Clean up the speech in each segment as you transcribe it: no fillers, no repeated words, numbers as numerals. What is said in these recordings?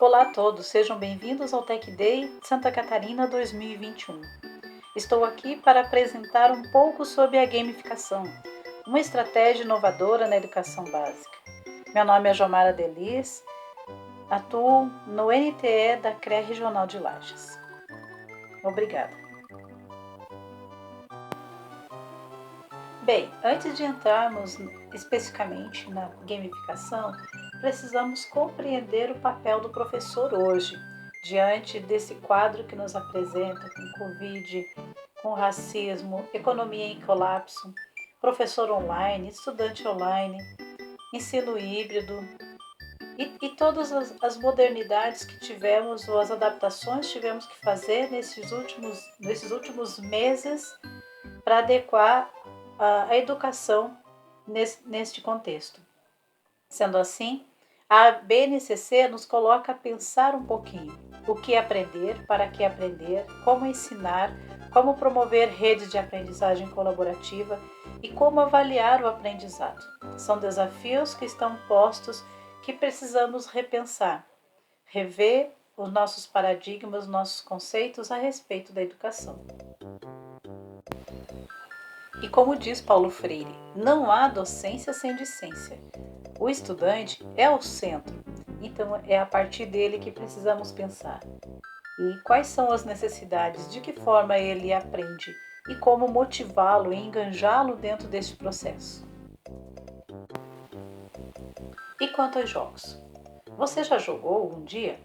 Olá a todos, sejam bem-vindos ao Tech Day Santa Catarina 2021. Estou aqui para apresentar um pouco sobre a gamificação, uma estratégia inovadora na educação básica. Meu nome é Jomara Delis, atuo no NTE da CREA Regional de Lages. Obrigada. Bem, antes de entrarmos especificamente na gamificação, precisamos compreender o papel do professor hoje, diante desse quadro que nos apresenta com Covid, com racismo, economia em colapso, professor online, estudante online, ensino híbrido e todas as modernidades que tivemos ou as adaptações que tivemos que fazer nesses últimos meses para adequar a educação neste contexto. Sendo assim, a BNCC nos coloca a pensar um pouquinho o que aprender, para que aprender, como ensinar, como promover redes de aprendizagem colaborativa e como avaliar o aprendizado. São desafios que estão postos que precisamos repensar, rever os nossos paradigmas, nossos conceitos a respeito da educação. E como diz Paulo Freire, não há docência sem discência. O estudante é o centro, então é a partir dele que precisamos pensar. E quais são as necessidades, de que forma ele aprende e como motivá-lo e enganjá-lo dentro deste processo. E quanto aos jogos? Você já jogou um dia?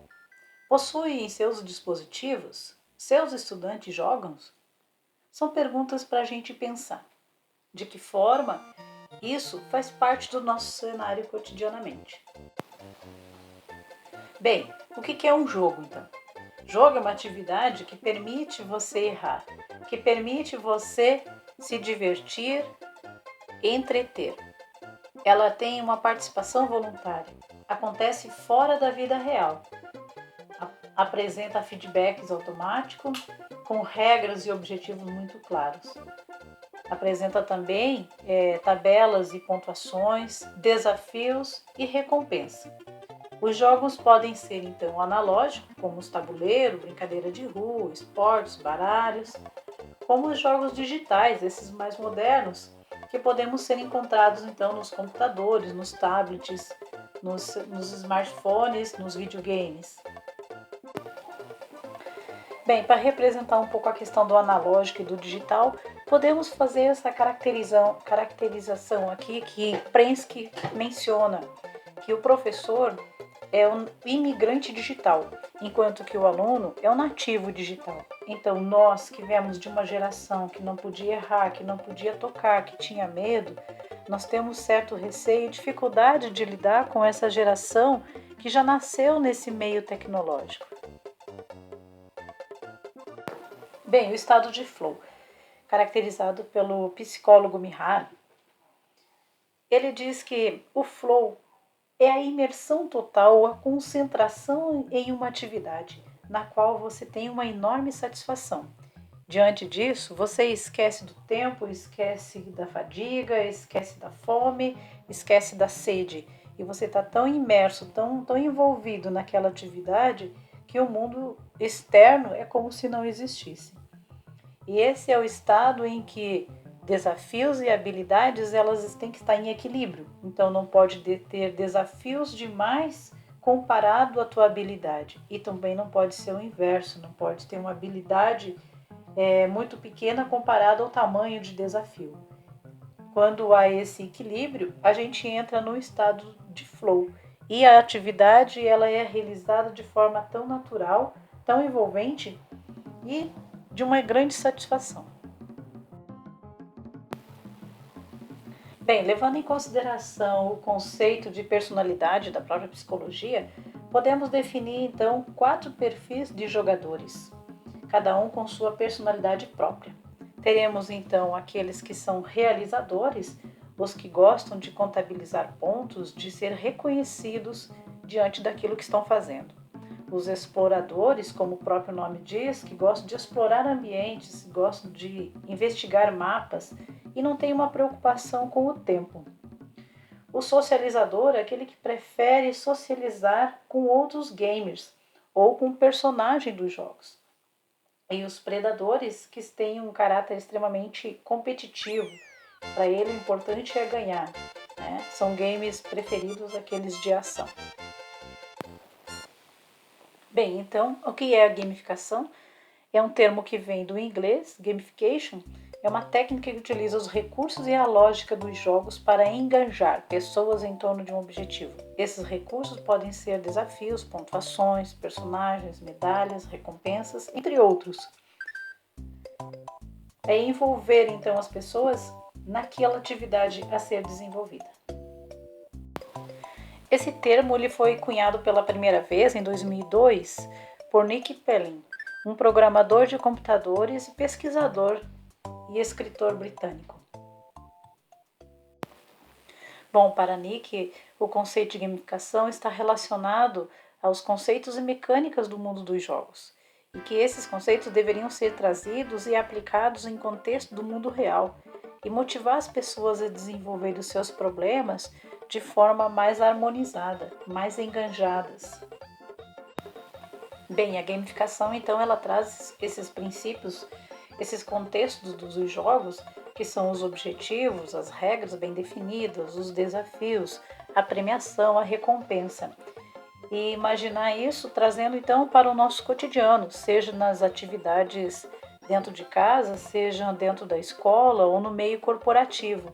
Possui em seus dispositivos? Seus estudantes jogam? São perguntas para a gente pensar. De que forma isso faz parte do nosso cenário cotidianamente? Bem, o que é um jogo então? Jogo é uma atividade que permite você errar, que permite você se divertir, entreter. Ela tem uma participação voluntária, acontece fora da vida real, apresenta feedbacks automáticos, com regras e objetivos muito claros. Apresenta também tabelas e pontuações, desafios e recompensa. Os jogos podem ser então analógicos, como os tabuleiros, brincadeira de rua, esportes, baralhos, como os jogos digitais, esses mais modernos, que podemos ser encontrados então nos computadores, nos tablets, nos smartphones, nos videogames. Bem, para representar um pouco a questão do analógico e do digital, podemos fazer essa caracterização aqui que Prensky menciona, que o professor é um imigrante digital, enquanto que o aluno é um nativo digital. Então, nós que viemos de uma geração que não podia errar, que não podia tocar, que tinha medo, nós temos certo receio e dificuldade de lidar com essa geração que já nasceu nesse meio tecnológico. Bem, o estado de flow, caracterizado pelo psicólogo Mihaly, ele diz que o flow é a imersão total, a concentração em uma atividade, na qual você tem uma enorme satisfação. Diante disso, você esquece do tempo, esquece da fadiga, esquece da fome, esquece da sede. E você está tão imerso, tão envolvido naquela atividade, que o mundo externo é como se não existisse. E esse é o estado em que desafios e habilidades elas têm que estar em equilíbrio. Então não pode ter desafios demais comparado à tua habilidade. E também não pode ser o inverso, não pode ter uma habilidade muito pequena comparada ao tamanho de desafio. Quando há esse equilíbrio, a gente entra no estado de flow. E a atividade ela é realizada de forma tão natural, tão envolvente e de uma grande satisfação. Bem, levando em consideração o conceito de personalidade da própria psicologia, podemos definir então 4 perfis de jogadores, cada um com sua personalidade própria. Teremos então aqueles que são realizadores, os que gostam de contabilizar pontos, de ser reconhecidos diante daquilo que estão fazendo. Os exploradores, como o próprio nome diz, que gostam de explorar ambientes, gostam de investigar mapas e não têm uma preocupação com o tempo. O socializador é aquele que prefere socializar com outros gamers ou com o personagem dos jogos. E os predadores que têm um caráter extremamente competitivo. Para ele o importante é ganhar, né? São games preferidos aqueles de ação. Bem, então, o que é a gamificação? É um termo que vem do inglês, gamification. É uma técnica que utiliza os recursos e a lógica dos jogos para engajar pessoas em torno de um objetivo. Esses recursos podem ser desafios, pontuações, personagens, medalhas, recompensas, entre outros. É envolver então as pessoas naquela atividade a ser desenvolvida. Esse termo ele foi cunhado pela primeira vez em 2002 por Nick Pellin, um programador de computadores e pesquisador e escritor britânico. Bom, para Nick, o conceito de gamificação está relacionado aos conceitos e mecânicas do mundo dos jogos, e que esses conceitos deveriam ser trazidos e aplicados em contexto do mundo real e motivar as pessoas a desenvolver os seus problemas de forma mais harmonizada, mais enganjadas. Bem, a gamificação então ela traz esses princípios, esses contextos dos jogos, que são os objetivos, as regras bem definidas, os desafios, a premiação, a recompensa. E imaginar isso trazendo então para o nosso cotidiano, seja nas atividades dentro de casa, seja dentro da escola ou no meio corporativo,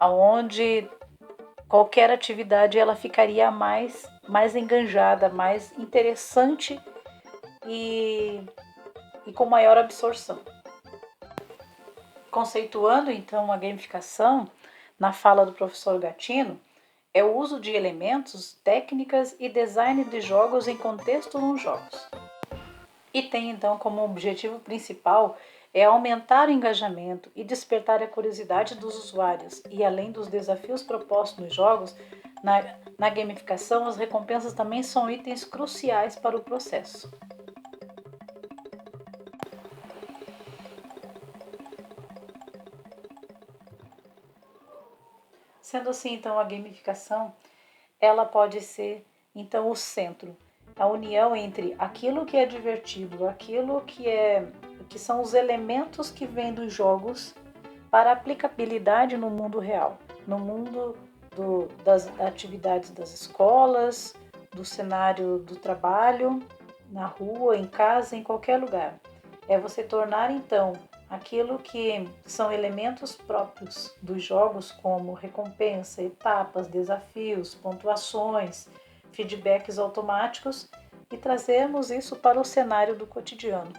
onde qualquer atividade ela ficaria mais enganjada, mais interessante e com maior absorção. Conceituando então a gamificação, na fala do professor Gatino, é o uso de elementos, técnicas e design de jogos em contexto nos jogos. E tem então como objetivo principal aumentar o engajamento e despertar a curiosidade dos usuários. E além dos desafios propostos nos jogos, na gamificação as recompensas também são itens cruciais para o processo. Sendo assim, então, a gamificação, ela pode ser, então, o centro, a união entre aquilo que é divertido, aquilo que são os elementos que vêm dos jogos para aplicabilidade no mundo real, no mundo das atividades das escolas, do cenário do trabalho, na rua, em casa, em qualquer lugar. É você tornar, então, aquilo que são elementos próprios dos jogos, como recompensa, etapas, desafios, pontuações, feedbacks automáticos, e trazermos isso para o cenário do cotidiano.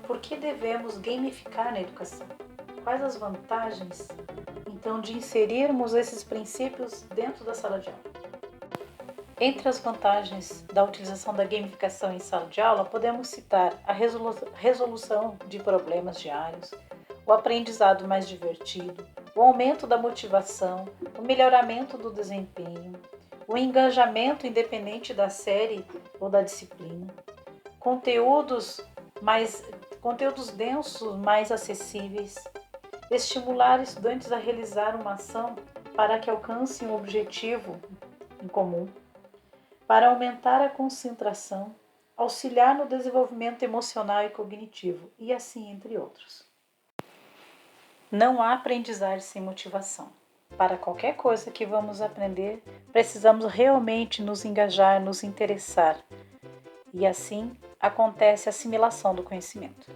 Por que devemos gamificar na educação? Quais as vantagens, então, de inserirmos esses princípios dentro da sala de aula? Entre as vantagens da utilização da gamificação em sala de aula, podemos citar a resolução de problemas diários, o aprendizado mais divertido, o aumento da motivação, o melhoramento do desempenho, o engajamento independente da série ou da disciplina, conteúdos densos mais acessíveis, estimular estudantes a realizar uma ação para que alcancem um objetivo em comum, para aumentar a concentração, auxiliar no desenvolvimento emocional e cognitivo, e assim entre outros. Não há aprendizagem sem motivação. Para qualquer coisa que vamos aprender, precisamos realmente nos engajar, nos interessar, e assim acontece a assimilação do conhecimento.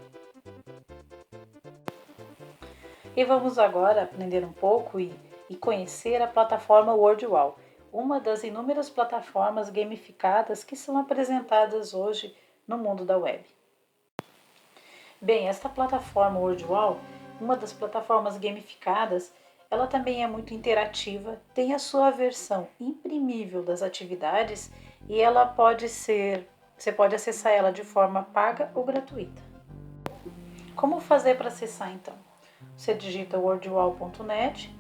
E vamos agora aprender um pouco e conhecer a plataforma WordWall, uma das inúmeras plataformas gamificadas que são apresentadas hoje no mundo da web. Bem, esta plataforma WordWall, uma das plataformas gamificadas, ela também é muito interativa, tem a sua versão imprimível das atividades e você pode acessar ela de forma paga ou gratuita. Como fazer para acessar então? Você digita wordwall.net,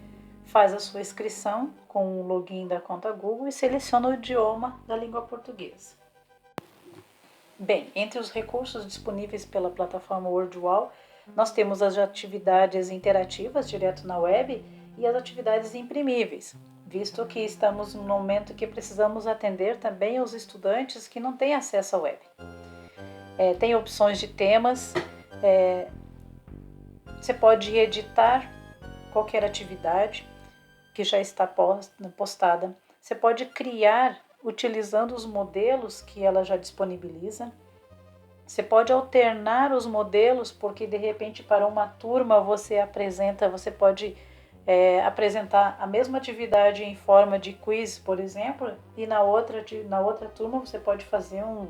faz a sua inscrição com o login da conta Google e seleciona o idioma da língua portuguesa. Bem, entre os recursos disponíveis pela plataforma WordWall, Nós temos as atividades interativas direto na web e as atividades imprimíveis, visto que estamos num momento que precisamos atender também aos estudantes que não têm acesso à web. Tem opções de temas, você pode editar qualquer atividade que já está postada, você pode criar utilizando os modelos que ela já disponibiliza. Você pode alternar os modelos, porque de repente para uma turma você pode apresentar a mesma atividade em forma de quiz, por exemplo, e na outra turma você pode fazer um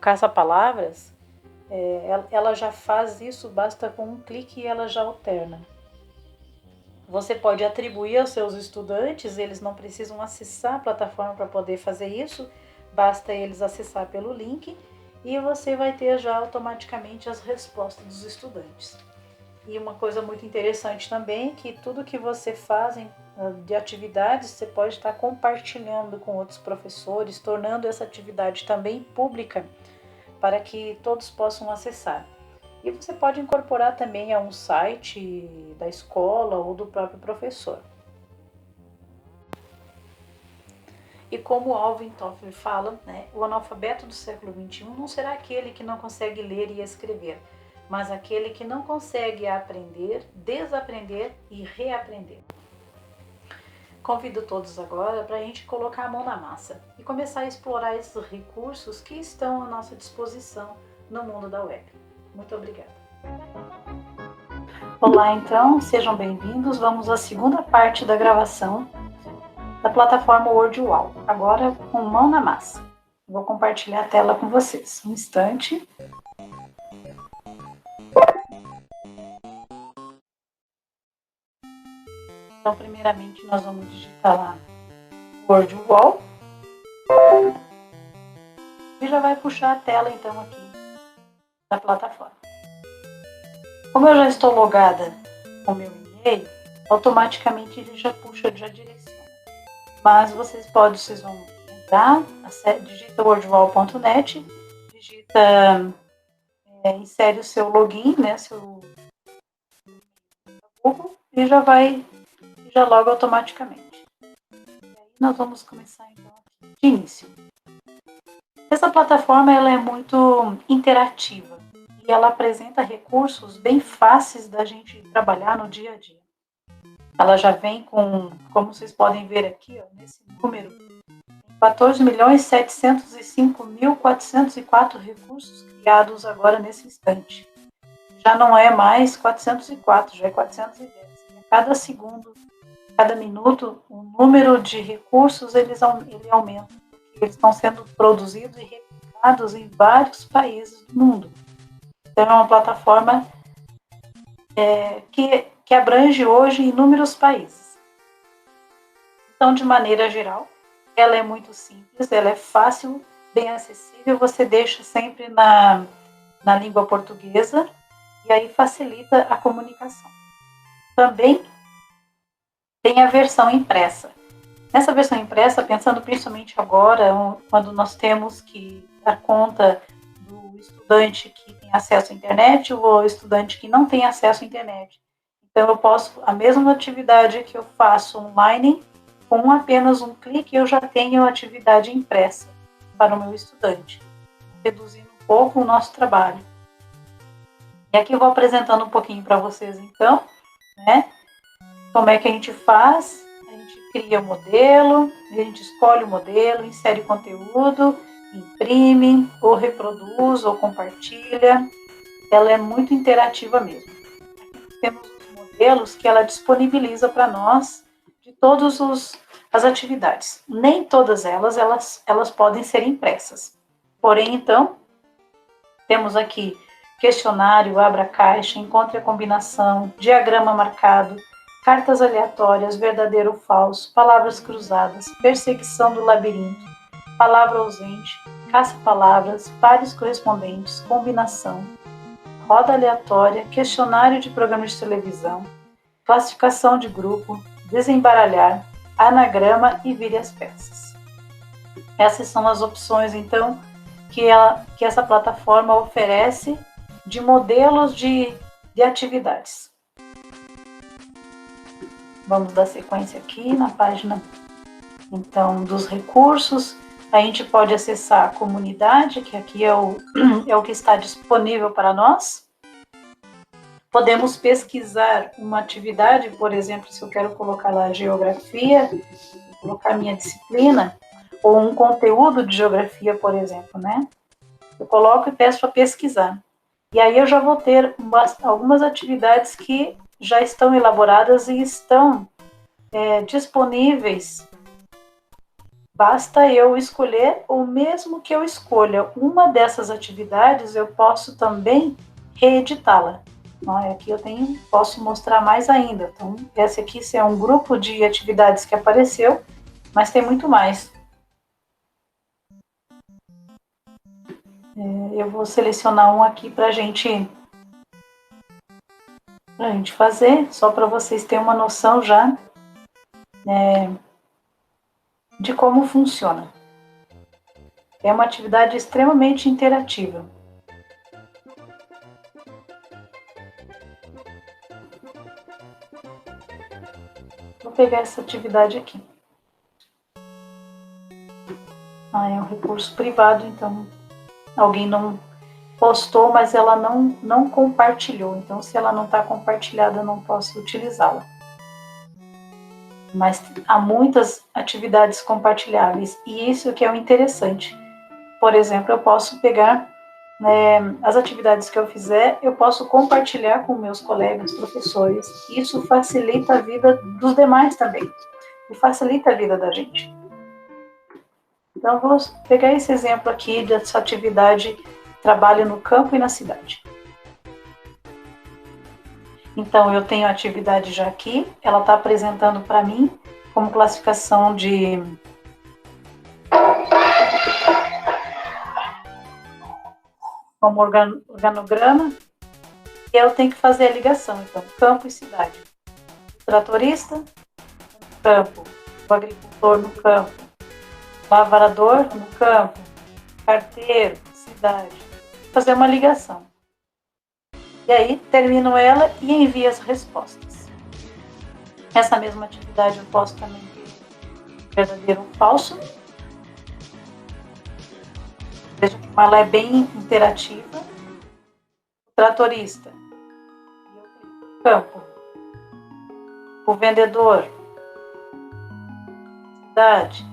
caça-palavras. Ela já faz isso, basta com um clique e ela já alterna. Você pode atribuir aos seus estudantes, eles não precisam acessar a plataforma para poder fazer isso, basta eles acessar pelo link e você vai ter já automaticamente as respostas dos estudantes. E uma coisa muito interessante também é que tudo que você faz de atividades, você pode estar compartilhando com outros professores, tornando essa atividade também pública para que todos possam acessar. E você pode incorporar também a um site da escola ou do próprio professor. E como Alvin Toffler fala, o analfabeto do século XXI não será aquele que não consegue ler e escrever, mas aquele que não consegue aprender, desaprender e reaprender. Convido todos agora para a gente colocar a mão na massa e começar a explorar esses recursos que estão à nossa disposição no mundo da web. Muito obrigada. Olá, então, sejam bem-vindos. Vamos à segunda parte da gravação da plataforma WordWall, agora com mão na massa. Vou compartilhar a tela com vocês. Um instante. Então, primeiramente, nós vamos digitar lá WordWall e já vai puxar a tela, então, aqui da plataforma. Como eu já estou logada com o meu e-mail, automaticamente ele já puxa, já direciona. Mas vocês vão entrar, digita wordwall.net, insere o seu login, seu Google, e já loga automaticamente. E aí nós vamos começar então de início. Essa plataforma ela é muito interativa e ela apresenta recursos bem fáceis da gente trabalhar no dia a dia. Ela já vem com, como vocês podem ver aqui, nesse número, 14.705.404 recursos criados agora nesse instante. Já não é mais 404, já é 410. Cada segundo, cada minuto, o número de recursos ele aumenta. Eles estão sendo produzidos e replicados em vários países do mundo. Então, é uma plataforma que abrange hoje inúmeros países. Então, de maneira geral, ela é muito simples, ela é fácil, bem acessível, você deixa sempre na língua portuguesa e aí facilita a comunicação. Também tem a versão impressa. Nessa versão impressa, pensando principalmente agora, quando nós temos que dar conta do estudante que tem acesso à internet ou o estudante que não tem acesso à internet. Então, eu posso, a mesma atividade que eu faço online, com apenas um clique, eu já tenho a atividade impressa para o meu estudante, reduzindo um pouco o nosso trabalho. E aqui eu vou apresentando um pouquinho para vocês, então, como é que a gente faz. A gente cria o modelo, a gente escolhe o modelo, insere o conteúdo, imprime, ou reproduz, ou compartilha. Ela é muito interativa mesmo. Aqui temos os modelos que ela disponibiliza para nós de todas as atividades. Nem todas elas podem ser impressas. Porém, então, temos aqui questionário, abra caixa, encontre a combinação, diagrama marcado, cartas aleatórias, verdadeiro ou falso, palavras cruzadas, perseguição do labirinto, palavra ausente, caça-palavras, pares correspondentes, combinação, roda aleatória, questionário de programa de televisão, classificação de grupo, desembaralhar, anagrama e vire as peças. Essas são as opções, então, que essa plataforma oferece de modelos de atividades. Vamos dar sequência aqui na página, então, dos recursos. A gente pode acessar a comunidade, que aqui é o que está disponível para nós. Podemos pesquisar uma atividade, por exemplo, se eu quero colocar lá geografia, colocar minha disciplina, ou um conteúdo de geografia, por exemplo, né? Eu coloco e peço para pesquisar. E aí eu já vou ter algumas atividades que já estão elaboradas e estão disponíveis. Basta eu escolher, ou mesmo que eu escolha uma dessas atividades, eu posso também reeditá-la. Aqui eu posso mostrar mais ainda. Então, esse aqui é um grupo de atividades que apareceu, mas tem muito mais. Eu vou selecionar um aqui para a gente fazer, só para vocês terem uma noção já de como funciona. É uma atividade extremamente interativa. Vou pegar essa atividade aqui. É um recurso privado, então alguém não postou, mas ela não compartilhou. Então, se ela não está compartilhada, eu não posso utilizá-la. Mas há muitas atividades compartilháveis, e isso que é o interessante. Por exemplo, eu posso pegar as atividades que eu fizer, eu posso compartilhar com meus colegas, professores. Isso facilita a vida dos demais também, e facilita a vida da gente. Então, vou pegar esse exemplo aqui dessa atividade trabalho no campo e na cidade. Então, eu tenho a atividade já aqui, ela está apresentando para mim como classificação de como organograma, e eu tenho que fazer a ligação, então, campo e cidade. O tratorista no campo, o agricultor no campo, o lavrador no campo, carteiro, cidade. Vou fazer uma ligação. E aí, termino ela e envio as respostas. Essa mesma atividade eu posso também ter verdadeiro ou falso. Veja como ela é bem interativa. O tratorista, campo. O vendedor, cidade,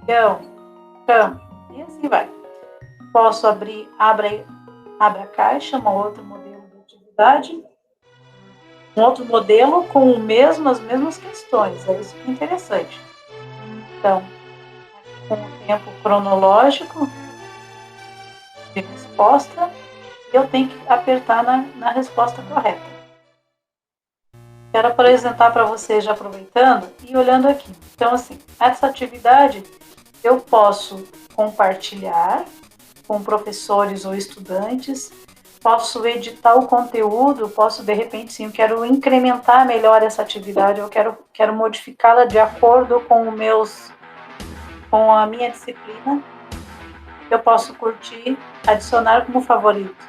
peão, campo. E assim vai. Posso abrir, abre a caixa, um outro modelo de atividade. Um outro modelo com as mesmas questões. É isso que é interessante. Então, com o tempo cronológico de resposta, eu tenho que apertar na resposta correta. Quero apresentar para vocês, já aproveitando e olhando aqui. Então, assim, essa atividade eu posso compartilhar com professores ou estudantes, posso editar o conteúdo, posso, de repente, sim, eu quero incrementar melhor essa atividade, eu quero modificá-la de acordo com a minha disciplina. Eu posso curtir, adicionar como favoritos.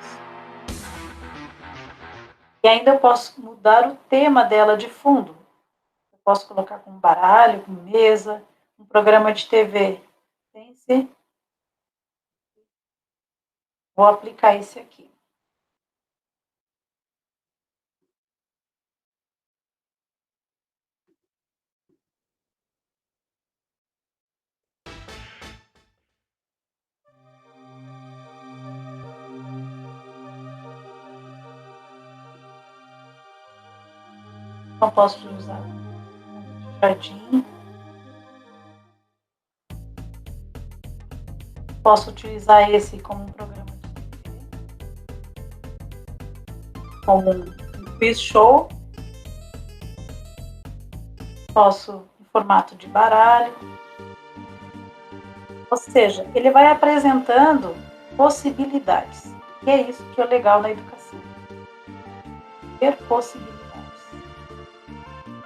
E ainda eu posso mudar o tema dela de fundo. Eu posso colocar como baralho, como mesa, um programa de TV. Pense. Vou aplicar esse aqui. Não posso usar jardim. Posso utilizar esse como um programa de TV, como um quiz show. Posso em formato de baralho. Ou seja, ele vai apresentando possibilidades. E é isso que é legal na educação. Ter possibilidades.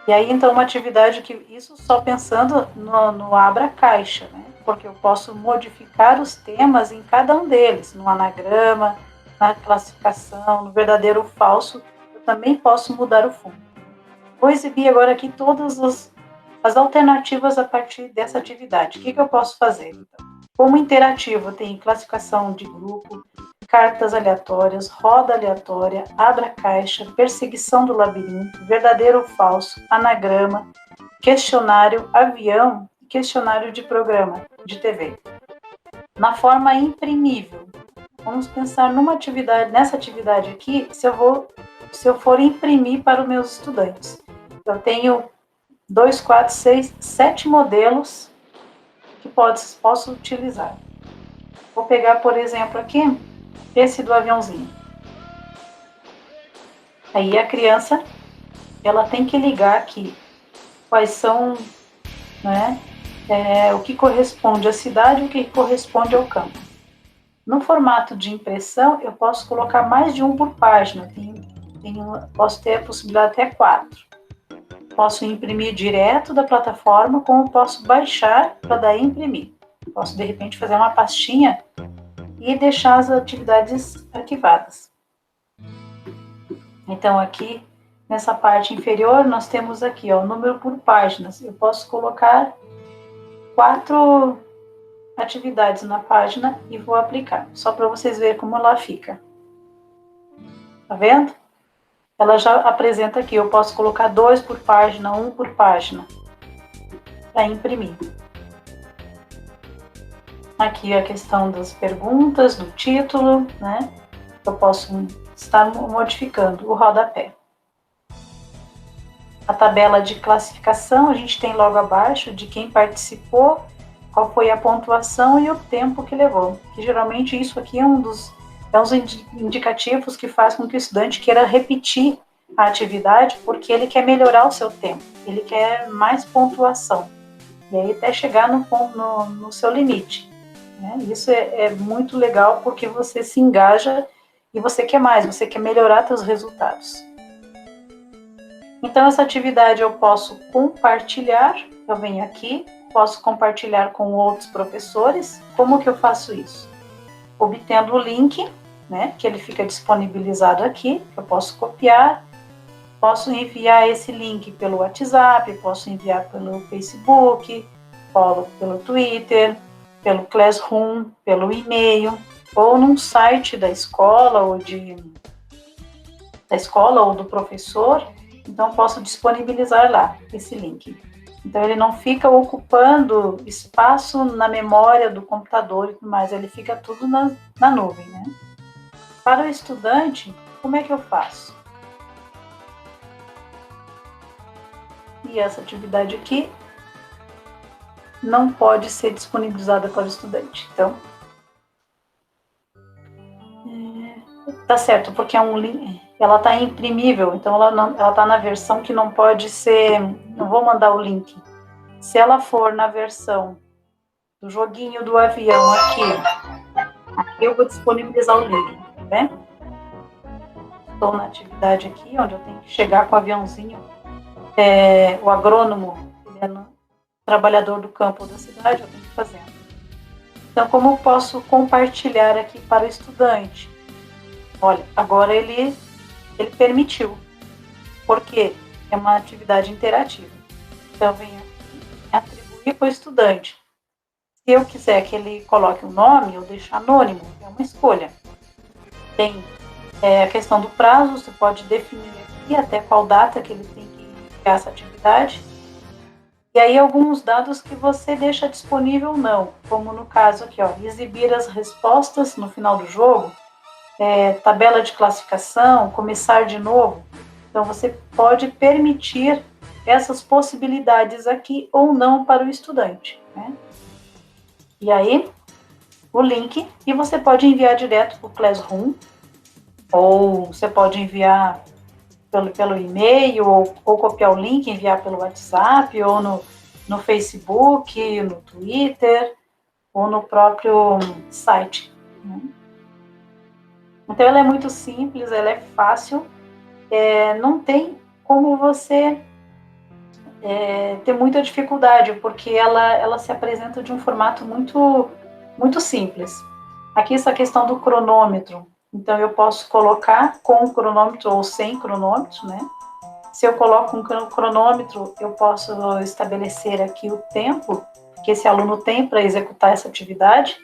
E aí, então, uma atividade que, isso só pensando no abra-caixa, né? Porque eu posso modificar os temas em cada um deles, no anagrama, na classificação, no verdadeiro ou falso, eu também posso mudar o fundo. Vou exibir agora aqui todas as alternativas a partir dessa atividade. O que eu posso fazer? Então, como interativo, tem classificação de grupo, cartas aleatórias, roda aleatória, abra caixa, perseguição do labirinto, verdadeiro ou falso, anagrama, questionário, avião, questionário de programa de TV. Na forma imprimível, vamos pensar nessa atividade aqui, se eu for imprimir para os meus estudantes. Eu tenho 2, 4, 6, 7 modelos que posso utilizar. Vou pegar, por exemplo, aqui, esse do aviãozinho. Aí a criança, ela tem que ligar aqui quais são, né, o que corresponde à cidade e o que corresponde ao campo. No formato de impressão, eu posso colocar mais de um por página. Posso ter a possibilidade até 4. Posso imprimir direto da plataforma, como posso baixar para daí imprimir. Posso, de repente, fazer uma pastinha e deixar as atividades arquivadas. Então, aqui, nessa parte inferior, nós temos aqui, ó, o número por páginas. Eu posso colocar 4 atividades na página e vou aplicar, só para vocês verem como ela fica. Tá vendo? Ela já apresenta aqui, eu posso colocar 2 por página, 1 por página, para imprimir. Aqui a questão das perguntas, do título, né? Eu posso estar modificando o rodapé. A tabela de classificação, a gente tem logo abaixo de quem participou, qual foi a pontuação e o tempo que levou. Que geralmente isso aqui é um dos indicativos que faz com que o estudante queira repetir a atividade, porque ele quer melhorar o seu tempo, ele quer mais pontuação, e aí até chegar no seu limite. Né? Isso é muito legal, porque você se engaja e você quer mais, você quer melhorar seus resultados. Então, essa atividade eu posso compartilhar, eu venho aqui, posso compartilhar com outros professores. Como que eu faço isso? Obtendo o link, né, que ele fica disponibilizado aqui, eu posso copiar, posso enviar esse link pelo WhatsApp, posso enviar pelo Facebook, pelo Twitter, pelo Classroom, pelo e-mail, ou num site da escola ou do professor. Então, posso disponibilizar lá esse link. Então, ele não fica ocupando espaço na memória do computador e tudo mais, ele fica tudo na nuvem, né? Para o estudante, como é que eu faço? E essa atividade aqui não pode ser disponibilizada para o estudante. Então, tá certo, porque é um link, ela tá imprimível, então ela tá na versão que não pode ser, não vou mandar o link. Se ela for na versão do joguinho do avião aqui eu vou disponibilizar o link, tá vendo? Estou na atividade aqui, onde eu tenho que chegar com o aviãozinho, o agrônomo, ele é trabalhador do campo da cidade, eu tenho que fazer. Então, como eu posso compartilhar aqui para o estudante? Olha, agora ele permitiu, porque é uma atividade interativa. Então, eu venho aqui atribuir para o estudante. Se eu quiser que ele coloque um nome, eu deixo anônimo, é uma escolha. Tem a questão do prazo, você pode definir aqui até qual data que ele tem que enviar essa atividade. E aí alguns dados que você deixa disponível ou não, como no caso aqui, ó, exibir as respostas no final do jogo, tabela de classificação, começar de novo. Então você pode permitir essas possibilidades aqui ou não para o estudante, né? E aí, o link, e você pode enviar direto para o Classroom, ou você pode enviar pelo e-mail, ou copiar o link e enviar pelo WhatsApp, ou no Facebook, no Twitter, ou no próprio site. Né? Então, ela é muito simples, ela é fácil, não tem como você ter muita dificuldade, porque ela se apresenta de um formato muito, muito simples. Aqui essa questão do cronômetro, Então, eu posso colocar com o cronômetro ou sem cronômetro, né? Se eu coloco um cronômetro, eu posso estabelecer aqui o tempo que esse aluno tem para executar essa atividade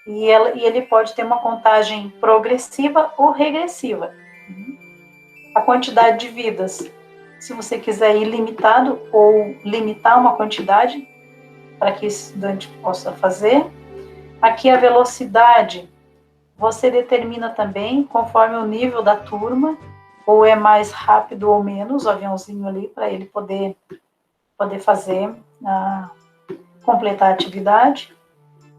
e ele pode ter uma contagem progressiva ou regressiva. A quantidade de vidas, se você quiser ir limitado ou limitar uma quantidade para que esse estudante possa fazer. Aqui a velocidade, você determina também conforme o nível da turma, ou é mais rápido ou menos, o aviãozinho ali, para ele poder fazer, completar a atividade.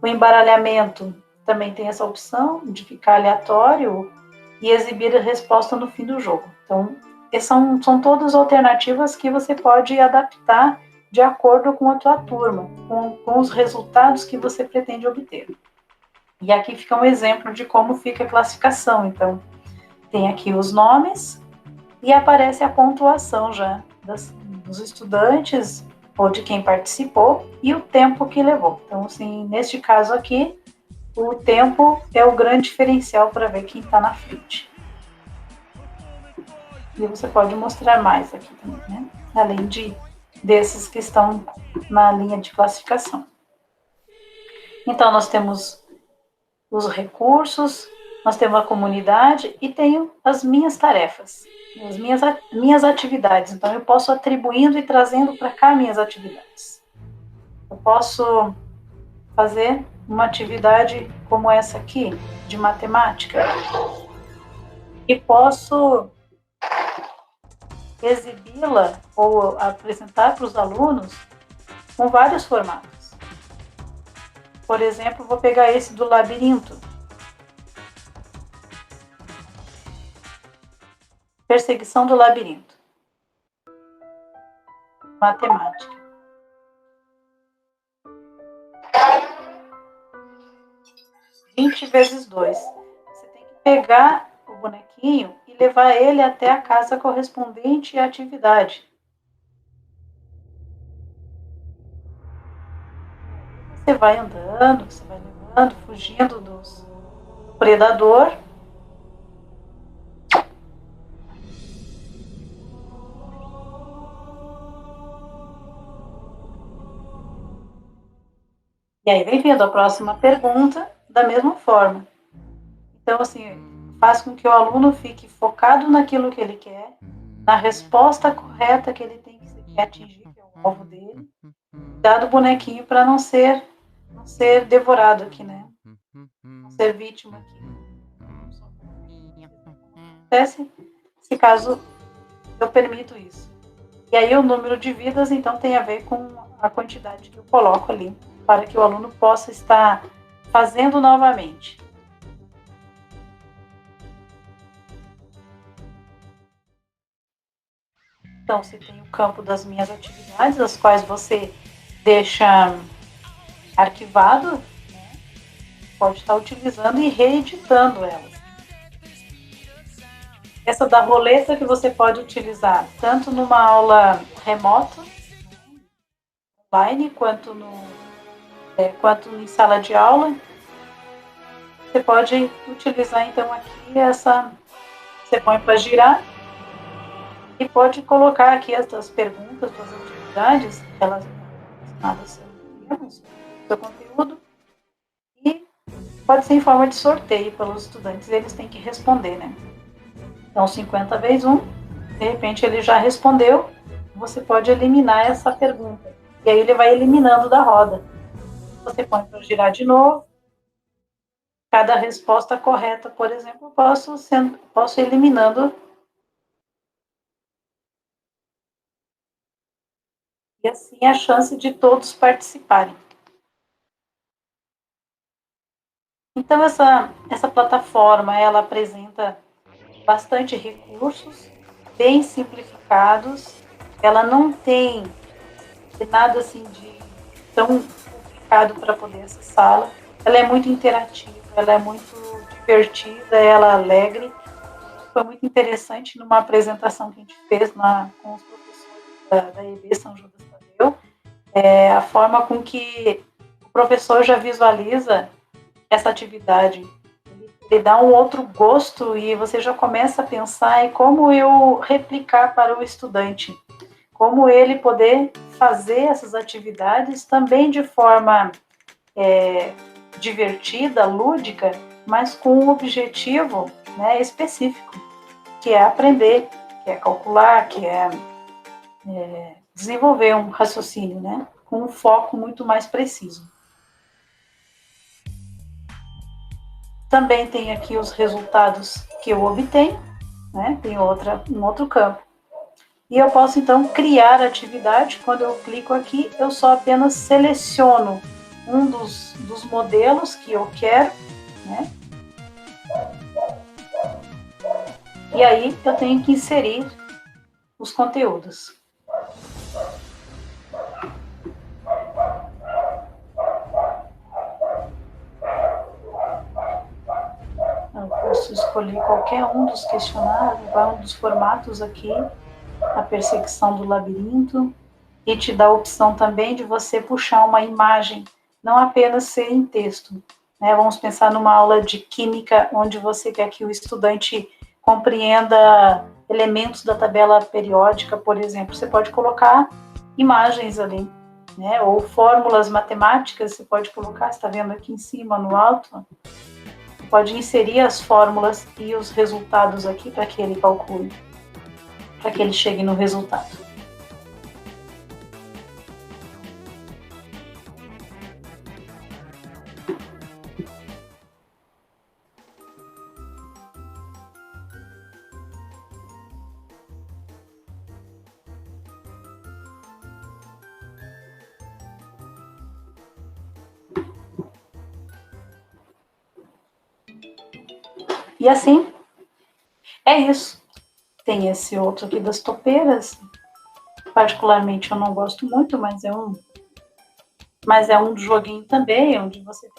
O embaralhamento também tem essa opção de ficar aleatório e exibir a resposta no fim do jogo. Então, são todas alternativas que você pode adaptar de acordo com a tua turma, com os resultados que você pretende obter. E aqui fica um exemplo de como fica a classificação. Então, tem aqui os nomes e aparece a pontuação já dos estudantes ou de quem participou e o tempo que levou. Então, assim, neste caso aqui, o tempo é o grande diferencial para ver quem está na frente. E você pode mostrar mais aqui também, né? Além desses que estão na linha de classificação. Então, nós temos os recursos, nós temos a comunidade e tenho as minhas tarefas, as minhas atividades. Então, eu posso atribuindo e trazendo para cá minhas atividades. Eu posso fazer uma atividade como essa aqui, de matemática, e posso exibi-la ou apresentar para os alunos com vários formatos. Por exemplo, vou pegar esse do labirinto. Perseguição do labirinto. Matemática. (20 vezes 2). Você tem que pegar o bonequinho e levar ele até a casa correspondente à atividade. Você vai andando, você vai levando, fugindo do predador. E aí vem vindo a próxima pergunta da mesma forma. Então, assim, faz com que o aluno fique focado naquilo que ele quer, na resposta correta que ele tem que atingir, que é o alvo dele, dado o bonequinho para não ser devorado aqui, né? Não ser vítima aqui. Acontece se caso eu permito isso. E aí o número de vidas, então, tem a ver com a quantidade que eu coloco ali, para que o aluno possa estar fazendo novamente. Então, você tem o campo das minhas atividades, as quais você deixa arquivado, né? Pode estar utilizando e reeditando elas. Essa da roleta que você pode utilizar tanto numa aula remota, online, quanto em sala de aula. Você pode utilizar, então, aqui você põe para girar e pode colocar aqui as perguntas, as atividades relacionadas ao seu conteúdo e pode ser em forma de sorteio pelos estudantes, eles têm que responder, né? Então, 50 vezes 1, de repente ele já respondeu, você pode eliminar essa pergunta. E aí ele vai eliminando da roda. Você põe para girar de novo. Cada resposta correta, por exemplo, posso ir eliminando. E assim a chance de todos participarem. Então, essa plataforma, ela apresenta bastante recursos, bem simplificados. Ela não tem nada assim de tão complicado para poder acessá-la. Ela é muito interativa, ela é muito divertida, ela é alegre. Foi muito interessante numa apresentação que a gente fez com os professores da EB São Judas Tadeu, a forma com que o professor já visualiza essa atividade. ele dá um outro gosto e você já começa a pensar em como eu replicar para o estudante, como ele poder fazer essas atividades também de forma divertida, lúdica, mas com um objetivo, né, específico, que é aprender, que é calcular, que é desenvolver um raciocínio, né, com um foco muito mais preciso. Também tem aqui os resultados que eu obtenho, né, tem um outro campo. E eu posso, então, criar atividade. Quando eu clico aqui, eu só apenas seleciono um dos modelos que eu quero, né? E aí eu tenho que inserir os conteúdos. Eu posso escolher qualquer um dos questionários, um dos formatos aqui, a perseguição do labirinto, e te dá a opção também de você puxar uma imagem, não apenas ser em texto. Né? Vamos pensar numa aula de química, onde você quer que o estudante compreenda elementos da tabela periódica, por exemplo. Você pode colocar imagens ali, né? Ou fórmulas matemáticas, você pode colocar, está vendo aqui em cima, no alto, você pode inserir as fórmulas e os resultados aqui para que ele calcule, para que ele chegue no resultado. E assim, é isso. Tem esse outro aqui das topeiras. Particularmente eu não gosto muito, mas é um joguinho também, onde você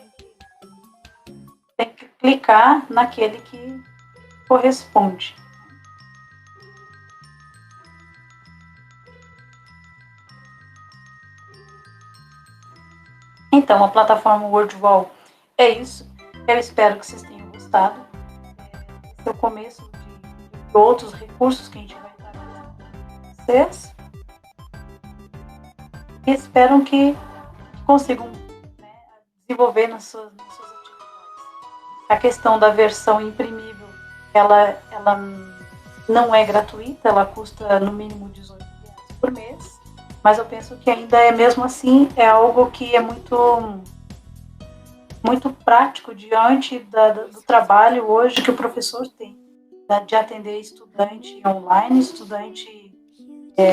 tem que clicar naquele que corresponde. Então, a plataforma WordWall é isso. Eu espero que vocês tenham gostado. Esse é o começo de outros recursos que a gente vai trazer para vocês. E espero que consigam, né, desenvolver nas suas atividades. A questão da versão imprimível, ela não é gratuita, ela custa no mínimo R$18 por mês, mas eu penso que ainda é, mesmo assim, é algo que é muito prático diante do trabalho hoje que o professor tem, de atender estudante online, estudante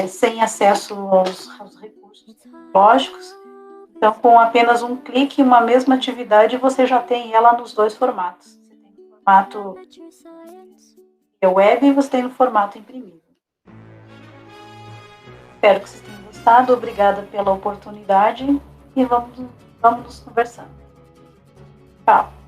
sem acesso aos recursos tecnológicos. Então, com apenas um clique, uma mesma atividade, você já tem ela nos dois formatos. Você tem no formato web e você tem no formato imprimível. Espero que vocês tenham gostado. Obrigada pela oportunidade e vamos nos conversando. Tchau.